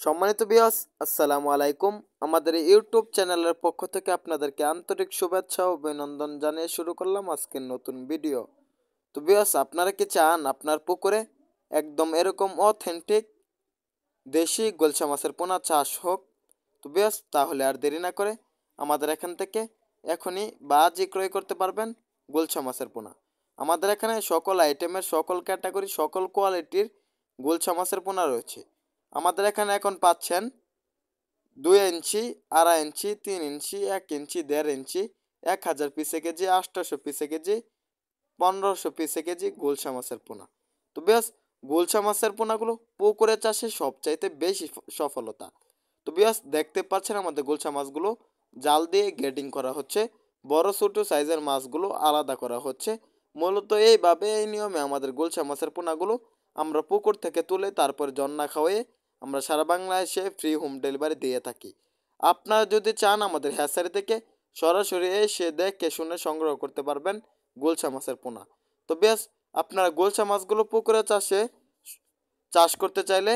সম্মানিত ভিউয়ার্স, আসসালামু আলাইকুম। আমাদের এই ইউটিউব চ্যানেলের পক্ষ থেকে আপনাদেরকে আন্তরিক শুভেচ্ছা ও অভিনন্দন জানিয়ে শুরু করলাম আজকের নতুন ভিডিও। তো ভিউয়ার্স, আপনারা কি চান আপনার পুকুরে একদম এরকম অথেন্টিক দেশি গোলসা মাছের পোনা চাষ হোক? তো ভিউয়ার্স, তাহলে আর দেরি না করে আমাদের এখান থেকে এখনই বা আজই ক্রয় করতে পারবেন গোলসা মাছের পোনা। আমাদের এখানে সকল আইটেমের, সকল ক্যাটাগরি, সকল কোয়ালিটির গোলসা মাছের পোনা রয়েছে। আমাদের এখানে এখন পাচ্ছেন 2 ইঞ্চি, 2.5 ইঞ্চি, 3 ইঞ্চি, 1 ইঞ্চি, 1.5 ইঞ্চি, 1000 পিসে কেজি, 800 পিসে কেজি, 1500 পিসে কেজি গোলসা মাছের পোনা। তো বেশ, গোলসা মাছের পোনাগুলো পুকুরে চাষে সবচাইতে বেশি সফলতা। তো বেশ, দেখতে পাচ্ছেন আমাদের গোলসা মাছগুলো জাল দিয়ে গ্রেডিং করা হচ্ছে। বড় ছোট সাইজের মাছগুলো আলাদা করা হচ্ছে। মূলত এইভাবে, এই নিয়মে আমাদের গোলসা মাছের পোনাগুলো আমরা পুকুর থেকে তুলে তারপর জন্না খাওয়াই আমরা সারা বাংলাদেশে ফ্রি হোম ডেলিভারি দিয়ে থাকি। আপনারা যদি চান আমাদের হ্যাচারি থেকে সরাসরি এসে দেখে শুনে সংগ্রহ করতে পারবেন গোলসা মাছের পোনা। তো বেশ, আপনারা গোলসা মাছগুলো পুকুরে চাষ করতে চাইলে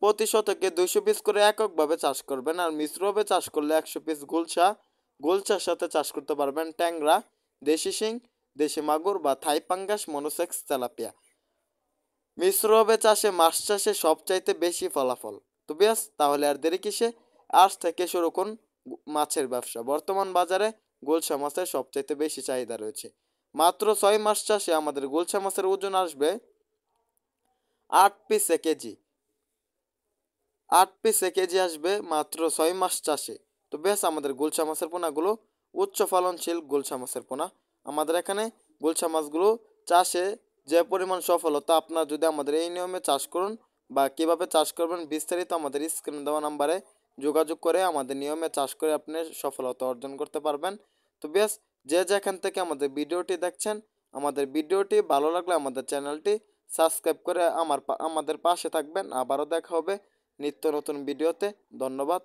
প্রতি শতকে 200 পিস করে এককভাবে চাষ করবেন, আর মিশ্রভাবে চাষ করলে 100 পিস গোলসার সাথে চাষ করতে পারবেন ট্যাংরা, দেশি শিং, দেশি মাগুর বা থাই পাঙ্গাস, মনোসেক্স, তেলাপিয়া। মিশ্রভাবে চাষে মাছ চাষে সবচাইতে বেশি ফলাফল। তো বেশ, তাহলে আর দেরি কিসে, আজ থেকে শুরু করুন মাছের ব্যবসা। বর্তমান বাজারে গোলসা মাছের সবচাইতে বেশি চাহিদা রয়েছে। মাত্র 6 মাস চাষে আমাদের গোলসা মাছের ওজন আসবে 8 পিসে কেজি। 8 পিসে কেজি আসবে মাত্র 6 মাস চাষে। তো বেশ, আমাদের গোলসা মাছের পোনাগুলো উচ্চ ফলনশীল গোলসা মাছের পোনা। আমাদের এখানে গোলসা মাছগুলো চাষে যে পরিমাণ সফলতা, আপনার যদি আমাদের এই নিয়মে চাষ করুন বা কিভাবে চাষ করবেন বিস্তারিত আমাদের স্ক্রিনে দেওয়া নাম্বারে যোগাযোগ করে আমাদের নিয়মে চাষ করে আপনি সফলতা অর্জন করতে পারবেন। তো বেশ, যে যেখান থেকে আমাদের ভিডিওটি দেখছেন, আমাদের ভিডিওটি ভালো লাগলে আমাদের চ্যানেলটি সাবস্ক্রাইব করে আমাদের পাশে থাকবেন। আবারও দেখা হবে নিত্য নতুন ভিডিওতে। ধন্যবাদ।